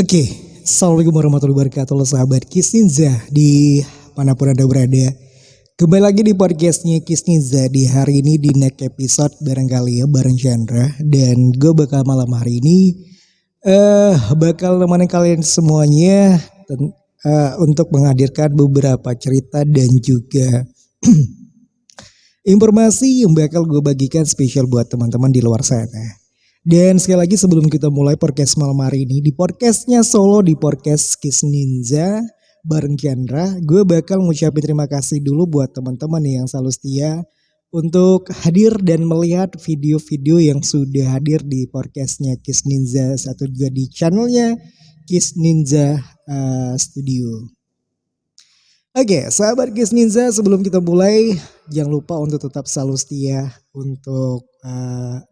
Oke, Assalamualaikum warahmatullahi wabarakatuh sahabat Kisninza di manapun Anda berada. Kembali lagi di podcastnya Kisninza di hari ini di next episode barangkali ya bareng Chandra. Dan gue bakal malam hari ini bakal nemenin kalian semuanya untuk menghadirkan beberapa cerita dan juga informasi yang bakal gue bagikan spesial buat teman-teman di luar sana. Dan sekali lagi sebelum kita mulai podcast malam hari ini di podcastnya solo di podcast Kiss Ninja bareng Chandra, gue bakal ngucapin terima kasih dulu buat teman-teman yang selalu setia untuk hadir dan melihat video-video yang sudah hadir di podcastnya Kiss Ninja atau juga di channelnya Kiss Ninja Studio. Oke, sahabat Kiss Ninja, sebelum kita mulai jangan lupa untuk tetap selalu setia untuk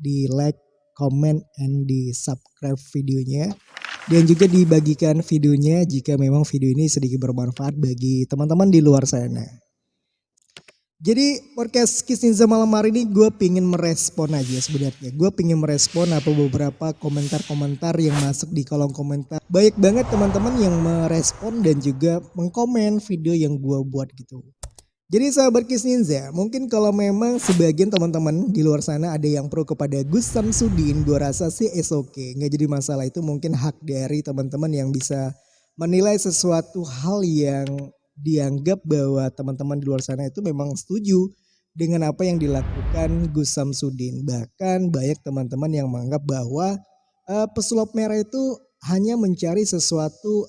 di like, comment, and di subscribe videonya. Dan juga dibagikan videonya jika memang video ini sedikit bermanfaat bagi teman-teman di luar sana. Jadi podcast Kiss Ninja malam hari ini gue pingin merespon aja sebenarnya. Gue pingin merespon apa beberapa komentar-komentar yang masuk di kolom komentar. Banyak banget teman-teman yang merespon dan juga mengkomen video yang gue buat gitu. Jadi sahabat Kiss Ninja, mungkin kalau memang sebagian teman-teman di luar sana ada yang pro kepada Gus Samsudin, gue rasa sih okay. Nggak jadi masalah, itu mungkin hak dari teman-teman yang bisa menilai sesuatu hal yang dianggap bahwa teman-teman di luar sana itu memang setuju dengan apa yang dilakukan Gus Samsudin. Bahkan banyak teman-teman yang menganggap bahwa pesulap merah itu hanya mencari sesuatu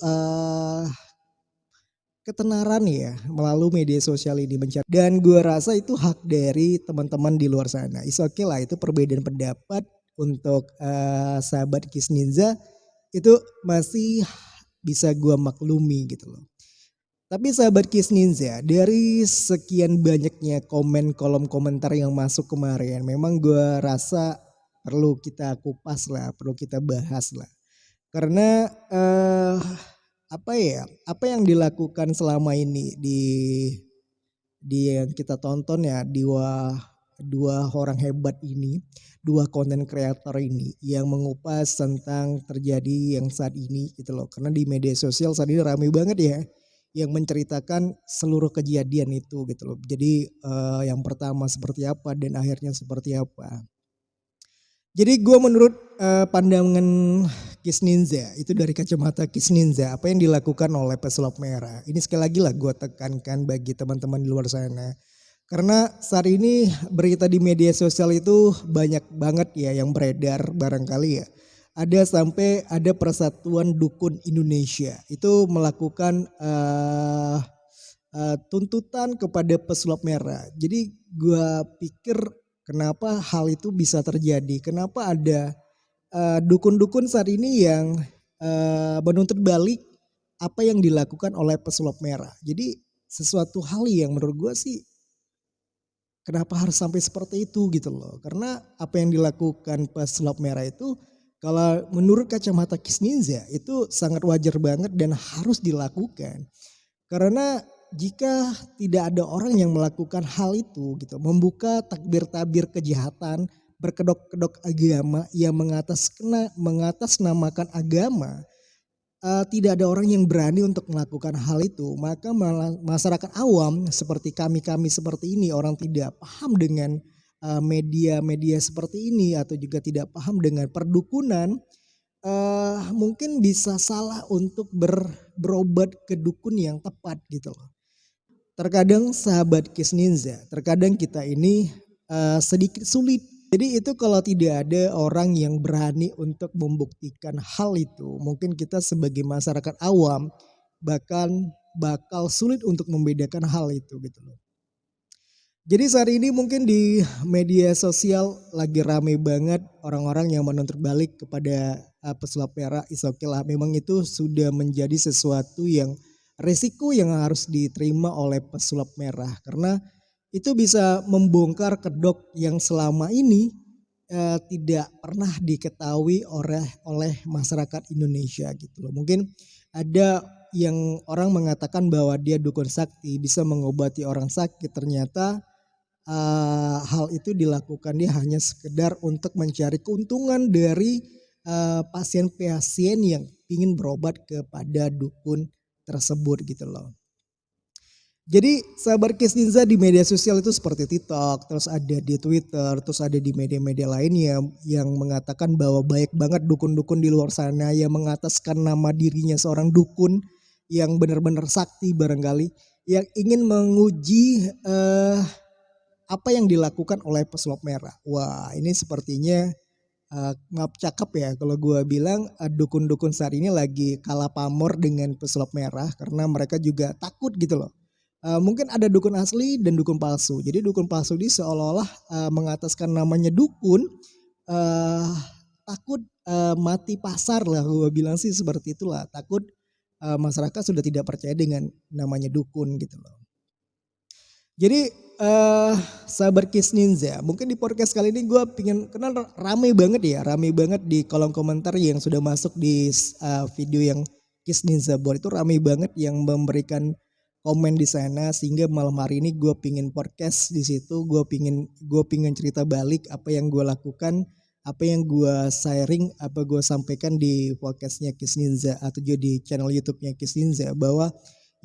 ketenaran ya melalui media sosial ini mencari, dan gue rasa itu hak dari teman-teman di luar sana. Is okay lah, itu perbedaan pendapat untuk sahabat Kiss Ninja itu masih bisa gue maklumi gitu loh. Tapi sahabat Kiss Ninja, dari sekian banyaknya kolom komentar yang masuk kemarin, memang gue rasa perlu kita kupas lah, perlu kita bahas lah. Karena apa yang dilakukan selama ini di yang kita tonton ya, dua orang hebat ini, dua konten kreator ini yang mengupas tentang terjadi yang saat ini gitu loh. Karena di media sosial saat ini ramai banget ya yang menceritakan seluruh kejadian itu gitu loh. Jadi yang pertama seperti apa dan akhirnya seperti apa. Jadi gue menurut pandangan Kiss Ninja itu dari kacamata Kiss Ninja, apa yang dilakukan oleh pesulap merah ini sekali lagi lah gue tekankan bagi teman-teman di luar sana. Karena saat ini berita di media sosial itu banyak banget ya yang beredar barangkali ya. Ada sampai ada Persatuan Dukun Indonesia itu melakukan tuntutan kepada pesulap merah. Jadi gue pikir kenapa hal itu bisa terjadi? Kenapa ada dukun-dukun saat ini yang menuntut balik apa yang dilakukan oleh pesulap merah? Jadi sesuatu hal yang menurut gue sih kenapa harus sampai seperti itu gitu loh? Karena apa yang dilakukan pesulap merah itu kalau menurut kacamata Kiss Ninja itu sangat wajar banget dan harus dilakukan. Karena jika tidak ada orang yang melakukan hal itu gitu, membuka tabir-tabir kejahatan, berkedok-kedok agama yang mengatasnamakan agama, tidak ada orang yang berani untuk melakukan hal itu, maka masyarakat awam seperti kami seperti ini, orang tidak paham dengan media-media seperti ini atau juga tidak paham dengan perdukunan, mungkin bisa salah untuk berobat ke dukun yang tepat gitu loh. Terkadang sahabat Kiss Ninja, terkadang kita ini sedikit sulit. Jadi itu kalau tidak ada orang yang berani untuk membuktikan hal itu, mungkin kita sebagai masyarakat awam bakal sulit untuk membedakan hal itu gitu loh. Jadi saat ini mungkin di media sosial lagi rame banget orang-orang yang menuntut balik kepada pesulap merah. Is okay lah, memang itu sudah menjadi sesuatu yang resiko yang harus diterima oleh pesulap merah. Karena itu bisa membongkar kedok yang selama ini tidak pernah diketahui oleh masyarakat Indonesia gitu loh. Mungkin ada yang orang mengatakan bahwa dia dukun sakti bisa mengobati orang sakit, ternyata hal itu dilakukan dia hanya sekedar untuk mencari keuntungan dari pasien-pasien yang ingin berobat kepada dukun tersebut gitu loh. Jadi sahabat Kisninza di media sosial itu seperti TikTok, terus ada di Twitter, terus ada di media-media lainnya yang mengatakan bahwa banyak banget dukun-dukun di luar sana yang mengataskan nama dirinya seorang dukun yang benar-benar sakti barangkali, yang ingin menguji apa yang dilakukan oleh pesulap merah. Wah, ini sepertinya ngap cakep ya kalau gue bilang dukun-dukun saat ini lagi kalah pamor dengan pesulap merah karena mereka juga takut gitu loh. Mungkin ada dukun asli dan dukun palsu. Jadi dukun palsu ini seolah-olah mengataskan namanya dukun, eee, takut mati pasar lah gue bilang sih seperti itulah. Takut masyarakat sudah tidak percaya dengan namanya dukun gitu loh. Jadi sahabat Kisninza, mungkin di podcast kali ini gue pengen kenal rame banget ya, rame banget di kolom komentar yang sudah masuk di video yang Kisninza buat itu rame banget yang memberikan komen di sana sehingga malam hari ini gue pingin podcast di situ, gue pingin cerita balik apa yang gue lakukan, apa yang gue sharing, apa gue sampaikan di podcastnya Kisninza atau juga di channel YouTube-nya Kisninza bahwa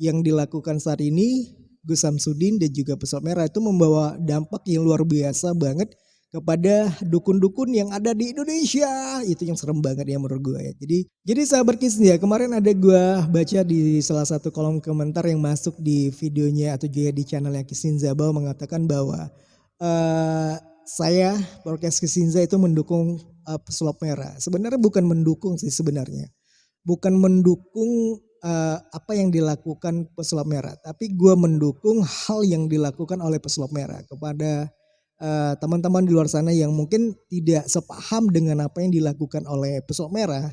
yang dilakukan saat ini Gus Samsudin dan juga Pesulap Merah itu membawa dampak yang luar biasa banget kepada dukun-dukun yang ada di Indonesia. Itu yang serem banget ya menurut gue ya. Jadi sahabat Kisninza, kemarin ada gue baca di salah satu kolom komentar yang masuk di videonya atau juga di channelnya Kisninza bahwa mengatakan bahwa saya podcast Kisninza itu mendukung Pesulap Merah. Sebenarnya bukan mendukung sih sebenarnya. Bukan mendukung apa yang dilakukan pesulap merah, tapi gue mendukung hal yang dilakukan oleh pesulap merah kepada teman-teman di luar sana yang mungkin tidak sepaham dengan apa yang dilakukan oleh pesulap merah.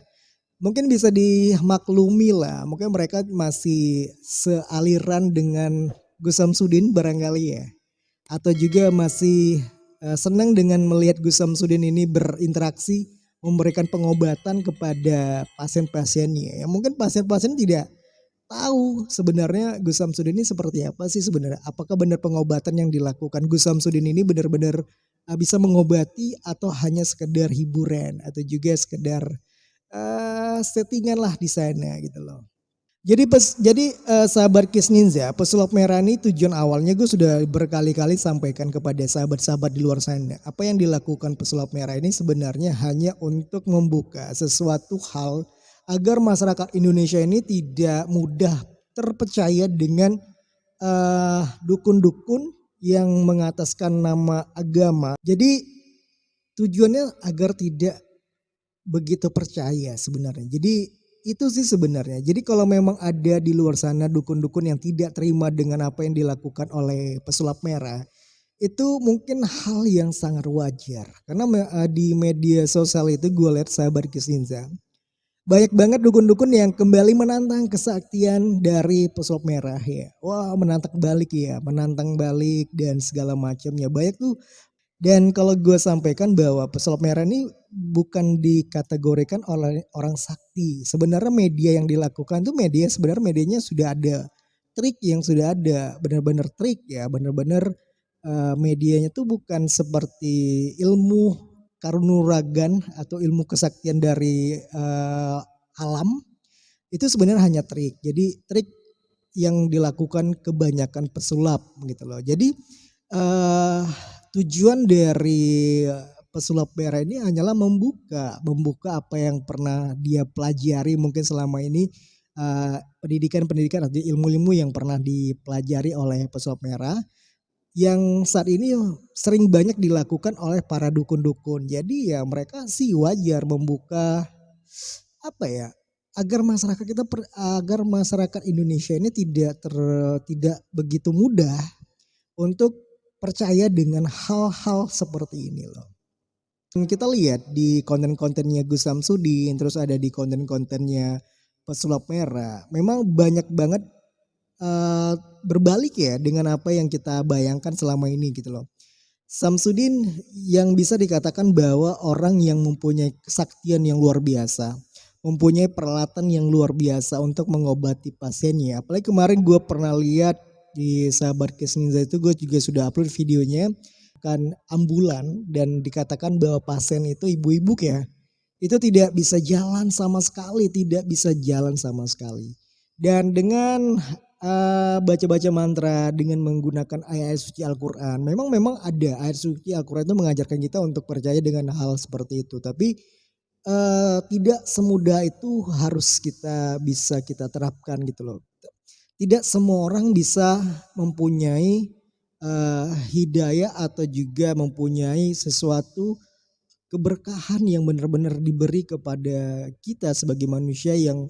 Mungkin bisa dimaklumi lah, mungkin mereka masih sealiran dengan Gus Samsudin barangkali ya, atau juga masih senang dengan melihat Gus Samsudin ini berinteraksi memberikan pengobatan kepada pasien-pasiennya. Ya mungkin pasien-pasien tidak tahu sebenarnya Gus Samsudin ini seperti apa sih sebenarnya. Apakah benar pengobatan yang dilakukan Gus Samsudin ini benar-benar bisa mengobati atau hanya sekedar hiburan atau juga sekedar settingan lah di sana gitu loh. Jadi sahabat Kisninza, pesulap merah ini tujuan awalnya gue sudah berkali-kali sampaikan kepada sahabat-sahabat di luar sana. Apa yang dilakukan pesulap merah ini sebenarnya hanya untuk membuka sesuatu hal agar masyarakat Indonesia ini tidak mudah terpercaya dengan dukun-dukun yang mengataskan nama agama. Jadi tujuannya agar tidak begitu percaya sebenarnya. Jadi itu sih sebenarnya. Jadi kalau memang ada di luar sana dukun-dukun yang tidak terima dengan apa yang dilakukan oleh pesulap merah, itu mungkin hal yang sangat wajar. Karena di media sosial itu gue lihat sahabat Kisninza, banyak banget dukun-dukun yang kembali menantang kesaktian dari pesulap merah ya. Wah menantang balik dan segala macamnya. Banyak tuh. Dan kalau gue sampaikan bahwa pesulap merah ini bukan dikategorikan oleh orang sakti. Sebenarnya media yang dilakukan tuh sebenarnya medianya sudah ada. Trik yang sudah ada, benar-benar trik ya, benar-benar medianya tuh bukan seperti ilmu karunuragan atau ilmu kesaktian dari alam. Itu sebenarnya hanya trik. Jadi trik yang dilakukan kebanyakan pesulap gitu loh. Jadi tujuan dari pesulap merah ini hanyalah membuka apa yang pernah dia pelajari mungkin selama ini pendidikan atau ilmu-ilmu yang pernah dipelajari oleh pesulap merah yang saat ini sering banyak dilakukan oleh para dukun-dukun. Jadi ya mereka sih wajar membuka apa ya agar masyarakat Indonesia ini tidak begitu mudah untuk percaya dengan hal-hal seperti ini loh. Dan kita lihat di konten-kontennya Gus Samsudin, terus ada di konten-kontennya pesulap merah. Memang banyak banget berbalik ya dengan apa yang kita bayangkan selama ini gitu loh. Samsudin yang bisa dikatakan bahwa orang yang mempunyai kesaktian yang luar biasa, mempunyai peralatan yang luar biasa untuk mengobati pasiennya. Apalagi kemarin gue pernah lihat di sahabat Kisninza itu gue juga sudah upload videonya kan ambulan dan dikatakan bahwa pasien itu ibu-ibu ya. itu tidak bisa jalan sama sekali, tidak bisa jalan sama sekali. Dan dengan baca-baca mantra dengan menggunakan ayat-ayat suci Al-Quran, memang ada ayat suci Al-Quran itu mengajarkan kita untuk percaya dengan hal seperti itu. Tapi tidak semudah itu harus bisa kita terapkan gitu loh. Tidak semua orang bisa mempunyai hidayah atau juga mempunyai sesuatu keberkahan yang benar-benar diberi kepada kita sebagai manusia yang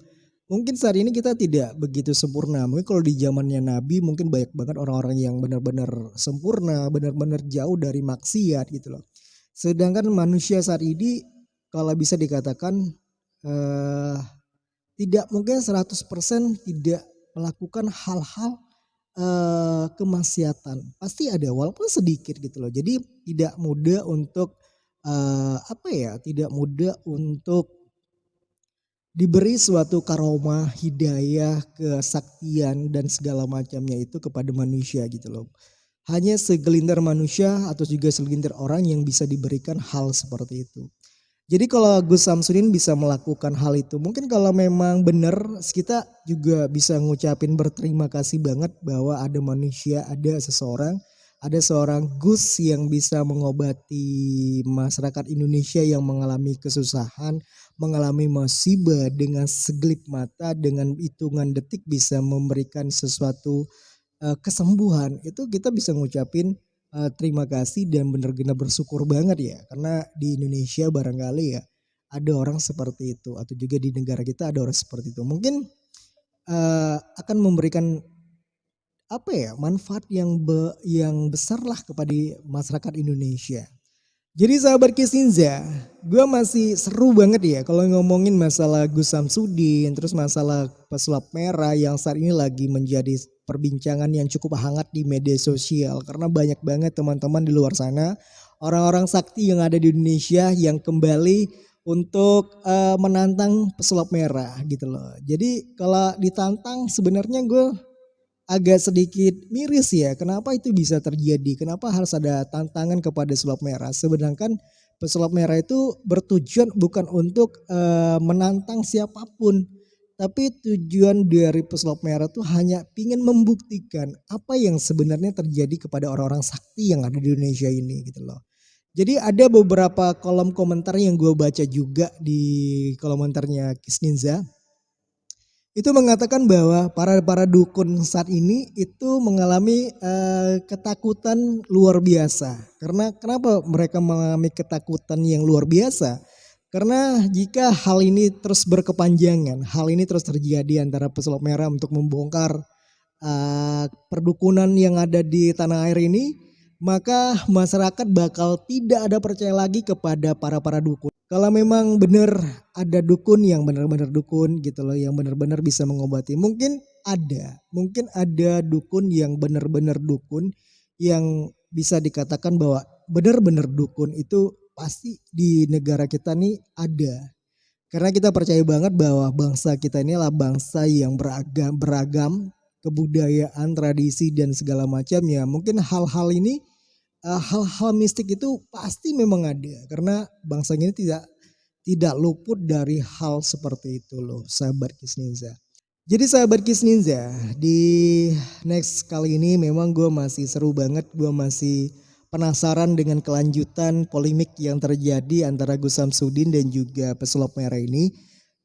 mungkin saat ini kita tidak begitu sempurna. Mungkin kalau di zamannya Nabi mungkin banyak banget orang-orang yang benar-benar sempurna, benar-benar jauh dari maksiat gitu loh. Sedangkan manusia saat ini kalau bisa dikatakan eh, tidak mungkin 100% tidak melakukan hal-hal kemaksiatan. Pasti ada walaupun sedikit gitu loh. Jadi tidak mudah untuk tidak mudah untuk diberi suatu karomah, hidayah, kesaktian dan segala macamnya itu kepada manusia gitu loh. Hanya segelintir manusia atau juga segelintir orang yang bisa diberikan hal seperti itu. Jadi kalau Gus Samsudin bisa melakukan hal itu, mungkin kalau memang benar kita juga bisa ngucapin berterima kasih banget bahwa ada manusia, ada seorang Gus yang bisa mengobati masyarakat Indonesia yang mengalami kesusahan, mengalami musibah dengan segelip mata, dengan hitungan detik bisa memberikan sesuatu kesembuhan. Itu kita bisa ngucapin terima kasih dan benar-benar bersyukur banget ya. Karena di Indonesia barangkali ya ada orang seperti itu atau juga di negara kita ada orang seperti itu. Mungkin akan memberikan manfaat yang besar lah kepada masyarakat Indonesia. Jadi sahabat Kisinza, gue masih seru banget ya kalau ngomongin masalah Gus Samsudin, terus masalah pesulap merah yang saat ini lagi menjadi perbincangan yang cukup hangat di media sosial. Karena banyak banget teman-teman di luar sana, orang-orang sakti yang ada di Indonesia yang kembali untuk menantang pesulap merah gitu loh. Jadi kalau ditantang sebenarnya gue agak sedikit miris ya, kenapa itu bisa terjadi? Kenapa harus ada tantangan kepada pesulap merah? Sedangkan pesulap merah itu bertujuan bukan untuk menantang siapapun, tapi tujuan dari pesulap merah itu hanya ingin membuktikan apa yang sebenarnya terjadi kepada orang-orang sakti yang ada di Indonesia ini gitu loh. Jadi ada beberapa kolom komentar yang gue baca juga di kolom komentarnya Kisninza itu mengatakan bahwa para dukun saat ini itu mengalami ketakutan luar biasa. Karena kenapa mereka mengalami ketakutan yang luar biasa? Karena jika hal ini terus berkepanjangan, hal ini terus terjadi antara pesulap merah untuk membongkar perdukunan yang ada di tanah air ini, maka masyarakat bakal tidak ada percaya lagi kepada para dukun. Kalau memang benar ada dukun yang benar-benar dukun gitu loh, yang benar-benar bisa mengobati. Mungkin ada dukun yang benar-benar dukun yang bisa dikatakan bahwa benar-benar dukun itu pasti di negara kita nih ada. Karena kita percaya banget bahwa bangsa kita ini adalah bangsa yang beragam kebudayaan, tradisi dan segala macamnya. Mungkin hal-hal ini hal-hal mistik itu pasti memang ada karena bangsa ini tidak luput dari hal seperti itu loh sahabat Kisninza. Jadi sahabat Kisninza di next kali ini memang gue masih seru banget, gue masih penasaran dengan kelanjutan polemik yang terjadi antara Gus Samsudin dan juga pesulap merah ini.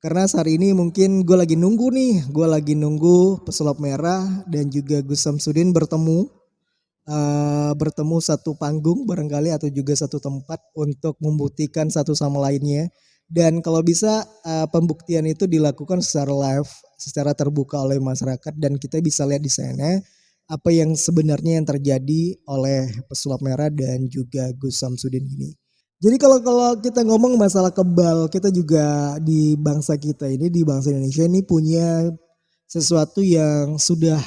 Karena saat ini mungkin gue lagi nunggu pesulap merah dan juga Gus Samsudin bertemu satu panggung barangkali atau juga satu tempat untuk membuktikan satu sama lainnya. Dan kalau bisa pembuktian itu dilakukan secara live, secara terbuka oleh masyarakat dan kita bisa lihat di sana apa yang sebenarnya yang terjadi oleh pesulap merah dan juga Gus Samsudin ini. Jadi kalau kita ngomong masalah kebal, kita juga di bangsa kita ini, di bangsa Indonesia ini punya sesuatu yang sudah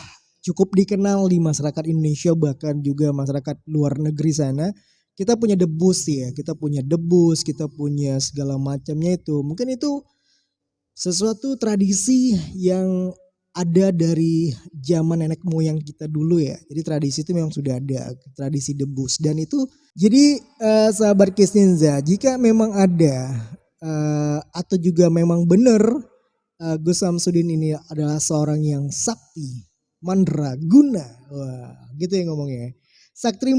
cukup dikenal di masyarakat Indonesia bahkan juga masyarakat luar negeri sana. Kita punya debus ya, kita punya segala macamnya itu. Mungkin itu sesuatu tradisi yang ada dari zaman nenek moyang kita dulu ya. Jadi tradisi itu memang sudah ada, tradisi debus dan itu. Jadi sahabat Kisninza, jika memang ada atau juga memang benar Gus Samsudin ini adalah seorang yang sakti, mandraguna. Wah, gitu ya ngomongnya. Sakti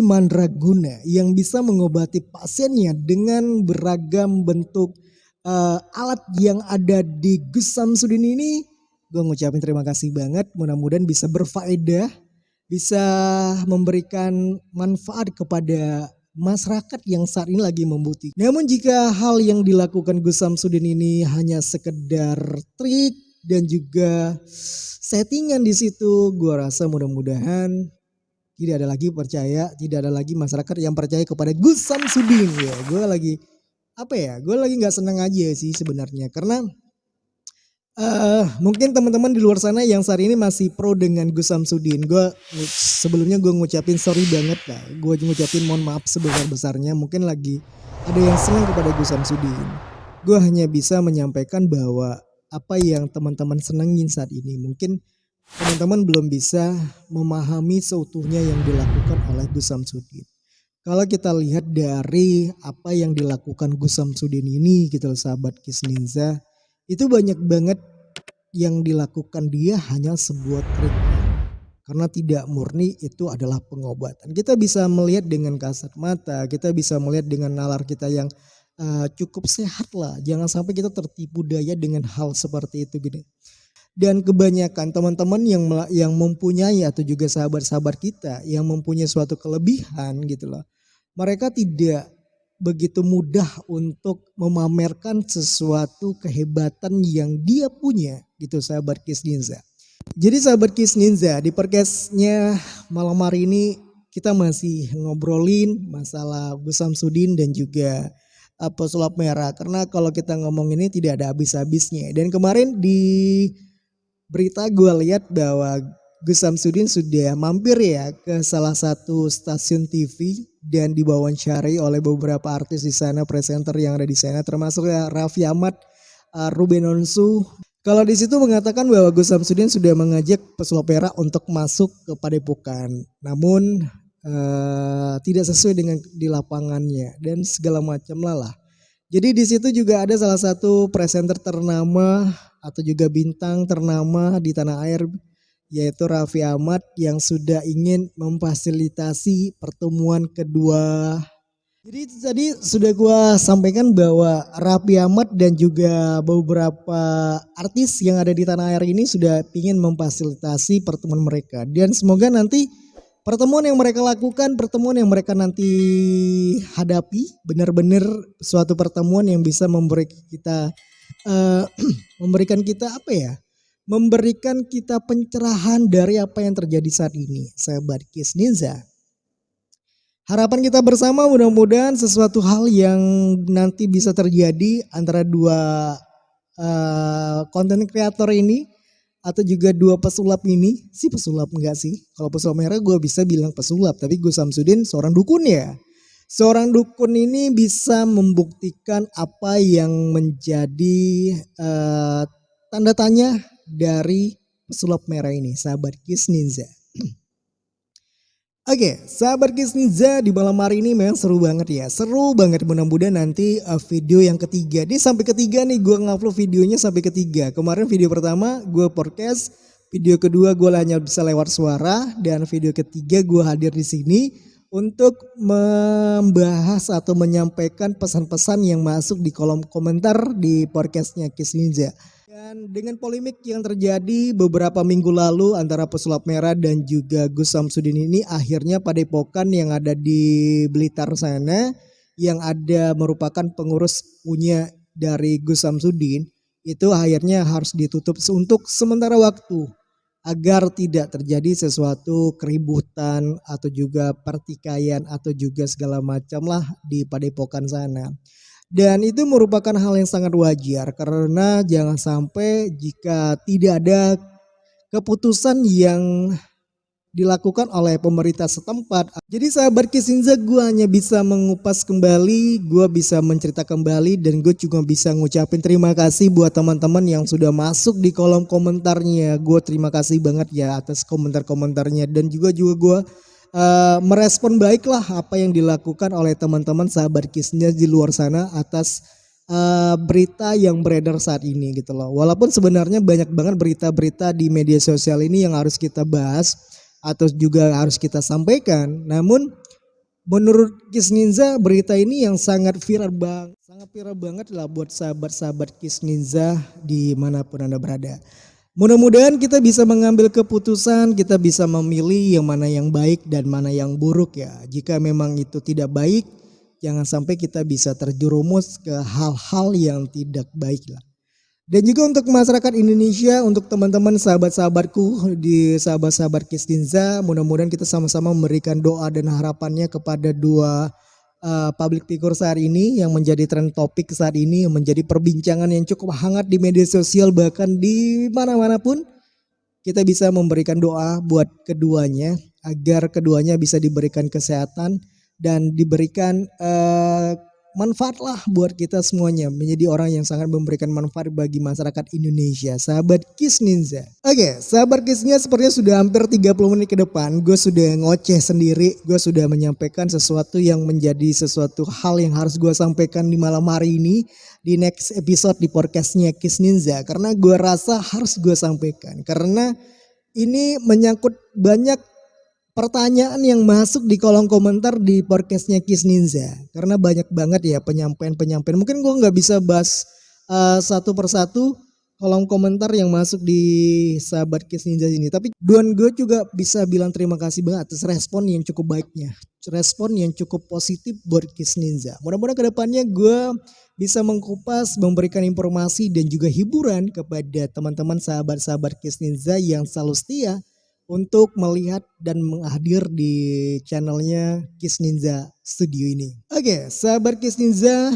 mandraguna yang bisa mengobati pasiennya dengan beragam bentuk alat yang ada di Gus Samsudin ini. Gue ngucapin terima kasih banget, mudah-mudahan bisa berfaedah, bisa memberikan manfaat kepada masyarakat yang saat ini lagi membutuhkan. Namun jika hal yang dilakukan Gus Samsudin ini hanya sekedar trik dan juga settingan di situ, gue rasa mudah-mudahan tidak ada lagi masyarakat yang percaya kepada Gus Samsudin ya. Gue lagi gue lagi nggak senang aja sih sebenarnya, karena mungkin teman-teman di luar sana yang saat ini masih pro dengan Gus Samsudin. Sebelumnya gue ngucapin sorry banget lah. Gue ngucapin mohon maaf sebesar-besarnya. Mungkin lagi ada yang senang kepada Gus Samsudin. Gue hanya bisa menyampaikan bahwa apa yang teman-teman senengin saat ini, mungkin teman-teman belum bisa memahami seutuhnya yang dilakukan oleh Gus Samsudin. Kalau kita lihat dari apa yang dilakukan Gus Samsudin ini gitu loh sahabat Kis Ninja, itu banyak banget yang dilakukan dia hanya sebuah trik, karena tidak murni itu adalah pengobatan. Kita bisa melihat dengan kasat mata, kita bisa melihat dengan nalar kita yang cukup sehat lah. Jangan sampai kita tertipu daya dengan hal seperti itu gitu. Dan kebanyakan teman-teman yang mempunyai atau juga sahabat-sahabat kita yang mempunyai suatu kelebihan gitu loh, mereka tidak begitu mudah untuk memamerkan sesuatu kehebatan yang dia punya gitu sahabat Kis Ninja. Jadi sahabat Kis Ninja, di podcastnya malam hari ini kita masih ngobrolin masalah Gus Samsudin dan juga pesulap merah, karena kalau kita ngomong ini tidak ada habis-habisnya. Dan kemarin di berita gue lihat bahwa Gus Samsudin sudah mampir ya ke salah satu stasiun TV dan diwawancari oleh beberapa artis di sana, presenter yang ada di sana, termasuk ya Raffi Ahmad, Ruben Onsu. Kalau di situ mengatakan bahwa Gus Samsudin sudah mengajak pesulap merah untuk masuk ke Padepokan, namun tidak sesuai dengan di lapangannya dan segala macam lah. Jadi di situ juga ada salah satu presenter ternama atau juga bintang ternama di tanah air, yaitu Raffi Ahmad, yang sudah ingin memfasilitasi pertemuan kedua. Jadi tadi sudah gue sampaikan bahwa Raffi Ahmad dan juga beberapa artis yang ada di tanah air ini sudah ingin memfasilitasi pertemuan mereka. Dan semoga nanti pertemuan yang mereka lakukan, pertemuan yang mereka nanti hadapi benar-benar suatu pertemuan yang bisa memberikan kita pencerahan dari apa yang terjadi saat ini, sahabat Kis Ninja. Harapan kita bersama mudah-mudahan sesuatu hal yang nanti bisa terjadi antara dua konten kreator ini atau juga dua pesulap ini. Si pesulap enggak sih? Kalau pesulap merah gue bisa bilang pesulap, tapi Gus Samsudin seorang dukun ya. Seorang dukun ini bisa membuktikan apa yang menjadi tanda tanya dari pesulap merah ini, sahabat Kis Ninja. Oke, sahabat Kis Ninja, di malam hari ini memang seru banget ya. Seru banget, mudah-mudahan nanti video yang ketiga. Ini sampai ketiga nih, gue ngupload videonya sampai ketiga. Kemarin video pertama gue podcast, video kedua gue hanya bisa lewat suara, dan video ketiga gue hadir di sini untuk membahas atau menyampaikan pesan-pesan yang masuk di kolom komentar di podcastnya Kis Ninja. Dan dengan polemik yang terjadi beberapa minggu lalu antara pesulap merah dan juga Gus Samsudin ini, akhirnya Padepokan yang ada di Blitar sana, yang ada merupakan pengurus punya dari Gus Samsudin, itu akhirnya harus ditutup untuk sementara waktu agar tidak terjadi sesuatu keributan atau juga pertikaian atau juga segala macam lah di Padepokan sana. Dan itu merupakan hal yang sangat wajar, karena jangan sampai jika tidak ada keputusan yang dilakukan oleh pemerintah setempat. Jadi sahabat Kis Ninja, gue hanya bisa mengupas kembali, gue bisa mencerita kembali, dan gue juga bisa ngucapin terima kasih buat teman-teman yang sudah masuk di kolom komentarnya. Gue terima kasih banget ya atas komentar-komentarnya, dan juga gue merespon baiklah apa yang dilakukan oleh teman-teman sahabat Kisninja di luar sana atas berita yang beredar saat ini gitu loh. Walaupun sebenarnya banyak banget berita-berita di media sosial ini yang harus kita bahas atau juga harus kita sampaikan. Namun menurut Kisninja berita ini yang sangat viral banget lah buat sahabat-sahabat Kisninja dimanapun Anda berada. Mudah-mudahan kita bisa mengambil keputusan, kita bisa memilih yang mana yang baik dan mana yang buruk ya. Jika memang itu tidak baik, jangan sampai kita bisa terjerumus ke hal-hal yang tidak baik lah. Dan juga untuk masyarakat Indonesia, untuk teman-teman sahabat-sahabatku di sahabat-sahabat Kisninja, mudah-mudahan kita sama-sama memberikan doa dan harapannya kepada dua public figure saat ini yang menjadi trend topik saat ini, yang menjadi perbincangan yang cukup hangat di media sosial bahkan di mana-mana pun. Kita bisa memberikan doa buat keduanya agar keduanya bisa diberikan kesehatan dan diberikan manfaat lah buat kita semuanya, menjadi orang yang sangat memberikan manfaat bagi masyarakat Indonesia. Sahabat Kisninja. Oke, sahabat Kisninja, sepertinya sudah hampir 30 menit ke depan gue sudah ngoceh sendiri. Gue sudah menyampaikan sesuatu yang menjadi sesuatu hal yang harus gue sampaikan di malam hari ini, di next episode di podcastnya Kisninja, karena gue rasa harus gue sampaikan karena ini menyangkut banyak pertanyaan yang masuk di kolom komentar di podcastnya Kisninja, karena banyak banget ya penyampaian. Mungkin gue nggak bisa bahas satu persatu kolom komentar yang masuk di sahabat Kisninja ini, tapi Duan gue juga bisa bilang terima kasih banget atas respon yang cukup baiknya, respon yang cukup positif buat Kisninja. Mudah-mudahan kedepannya gue bisa mengkupas, memberikan informasi dan juga hiburan kepada teman-teman sahabat-sahabat Kisninja yang selalu setia untuk melihat dan menghadir di channelnya Kisninja Studio ini. Oke, sahabat Kisninja,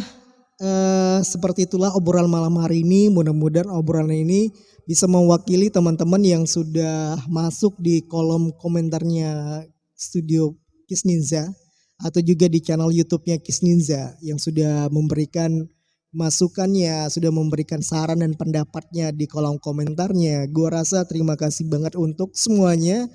seperti itulah obrolan malam hari ini. Mudah-mudahan obrolan ini bisa mewakili teman-teman yang sudah masuk di kolom komentarnya Studio Kisninja atau juga di channel YouTube-nya Kisninja yang sudah memberikan masukannya, sudah memberikan saran dan pendapatnya di kolom komentarnya. Gua rasa terima kasih banget untuk semuanya.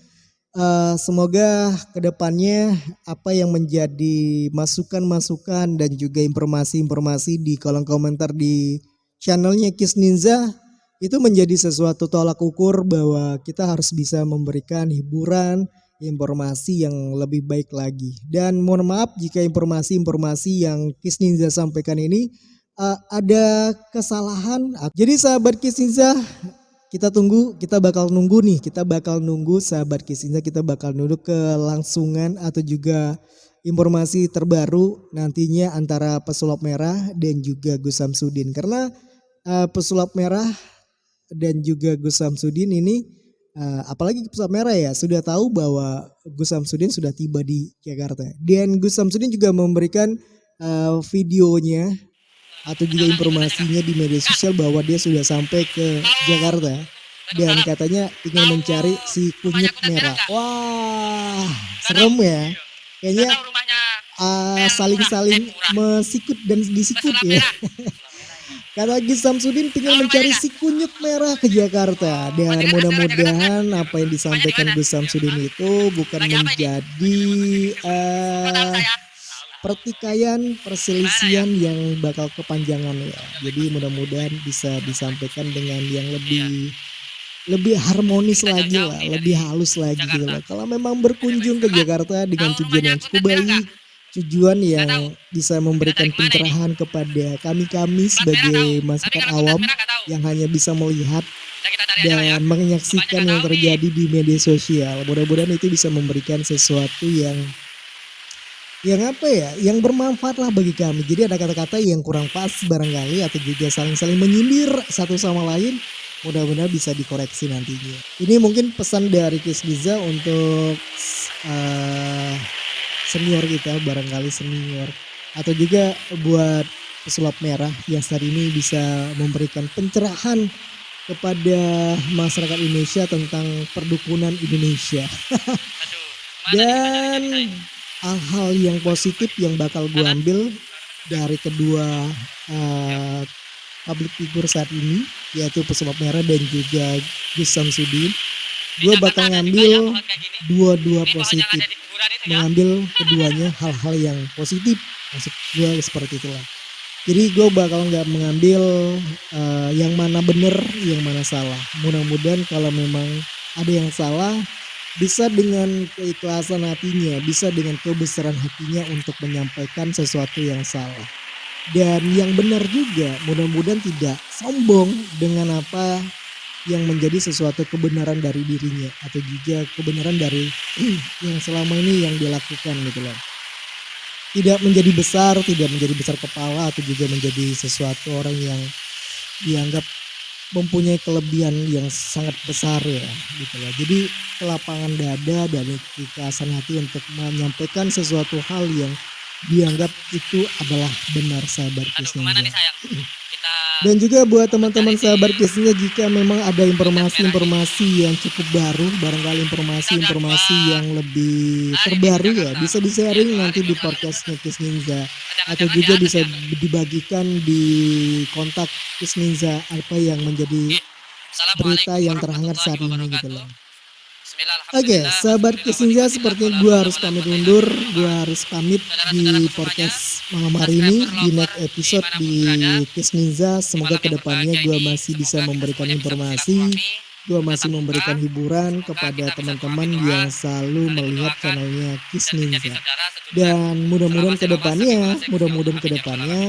Semoga kedepannya apa yang menjadi masukan-masukan dan juga informasi-informasi di kolom komentar di channelnya Kisninja itu menjadi sesuatu tolak ukur bahwa kita harus bisa memberikan hiburan, informasi yang lebih baik lagi. Dan mohon maaf jika informasi-informasi yang Kisninja sampaikan ini ada kesalahan. Jadi sahabat Kisninja, kita bakal nunggu sahabat Kisninja, kita bakal nunggu kelangsungan atau juga informasi terbaru nantinya antara Pesulap Merah dan juga Gus Samsudin, karena Pesulap Merah dan juga Gus Samsudin ini apalagi Pesulap Merah ya sudah tahu bahwa Gus Samsudin sudah tiba di Jakarta, dan Gus Samsudin juga memberikan videonya atau juga informasinya di media sosial bahwa dia sudah sampai ke Jakarta dan katanya ingin mencari si kunyit merah. Wah, serem ya. Kayaknya saling-saling mesikut dan disikut ya. Kata Gus Samsudin ingin mencari si kunyit merah ke Jakarta, dan mudah-mudahan apa yang disampaikan Gus Samsudin itu bukan menjadi perselisihan yang bakal kepanjangan ya. Jadi mudah-mudahan bisa disampaikan dengan yang lebih harmonis lagi lah, lebih halus lagi gitu lah. Kalau memang berkunjung ke Jakarta dengan tujuan yang cukup baik, tujuan yang bisa memberikan pencerahan kepada kami sebagai masyarakat awam yang hanya bisa melihat dan menyaksikan yang terjadi di media sosial. Mudah-mudahan itu bisa memberikan sesuatu yang yang bermanfaat lah bagi kami. Jadi ada kata-kata yang kurang pas barangkali atau juga saling-saling menyindir satu sama lain, mudah-mudahan bisa dikoreksi nantinya. Ini mungkin pesan dari Kisninja untuk senior kita, barangkali senior, atau juga buat Pesulap Merah yang saat ini bisa memberikan pencerahan kepada masyarakat Indonesia tentang perdukunan Indonesia. Dan hal-hal yang positif yang bakal gue ambil dari kedua public figure saat ini, yaitu Pesulap Merah dan juga Gus Samsudin, gue bakal ngambil dua-dua positif. mengambil keduanya hal-hal yang positif, maksud gue seperti itulah. Jadi gue bakal nggak mengambil yang mana bener, yang mana salah. Mudah-mudahan kalau memang ada yang salah, bisa dengan keikhlasan hatinya, bisa dengan kebesaran hatinya untuk menyampaikan sesuatu yang salah. Dan yang benar juga, mudah-mudahan tidak sombong dengan apa yang menjadi sesuatu kebenaran dari dirinya atau juga kebenaran dari yang selama ini yang dilakukan gitu loh. Tidak menjadi besar, tidak menjadi besar kepala atau juga menjadi sesuatu orang yang dianggap mempunyai kelebihan yang sangat besar ya gitu loh. Jadi kelapangan dada dan keikhlasan hati untuk menyampaikan sesuatu hal yang dianggap itu adalah benar, sahabat Kisninja. Dan juga buat teman-teman sahabat Kisninja, jika memang ada informasi-informasi yang cukup baru, barangkali informasi-informasi yang lebih terbaru ya, bisa di-sharing nanti di podcastnya Kisninja, atau juga bisa dibagikan di kontak Kisninja apa yang menjadi berita yang terhangat saat ini gitu loh. Oke, sahabat Kisninja, sepertinya gue harus pamit undur, gue harus pamit di podcast malam hari ini, di next episode di Kisninja. Semoga kedepannya gue masih bisa memberikan informasi, gue masih memberikan hiburan kepada teman-teman yang selalu melihat channelnya Kisninja. Dan mudah-mudahan kedepannya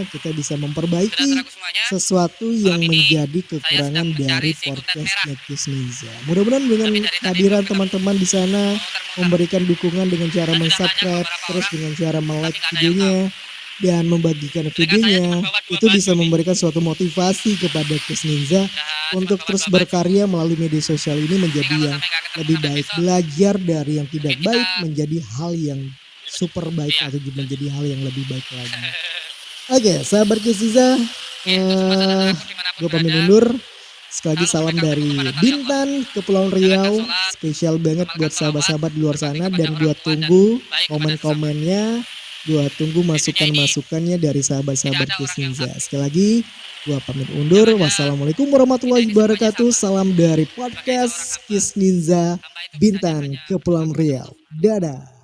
kita bisa memperbaiki sesuatu yang menjadi kekurangan dari podcast Kisninja. Mudah-mudahan dengan kehadiran teman-teman di sana memberikan dukungan dengan cara mensubscribe, terus dengan cara like videonya dan membagikan videonya, itu bisa memberikan suatu motivasi kepada Kisninja untuk terus berkarya melalui media sosial ini menjadi yang lebih baik, belajar dari yang tidak baik menjadi hal yang super baik atau menjadi hal yang lebih baik lagi. Oke, sahabat Kisninja, gue pamit undur. Sekali lagi salam dari Bintan, Kepulauan Riau. Spesial banget buat sahabat-sahabat di luar sana, dan gue tunggu komen-komennya, gue tunggu masukan-masukannya dari sahabat-sahabat Kisninja. Sekali lagi gue pamit undur. Wassalamualaikum warahmatullahi wabarakatuh. Salam dari podcast Kisninja Bintan, Kepulauan Riau. Dadah.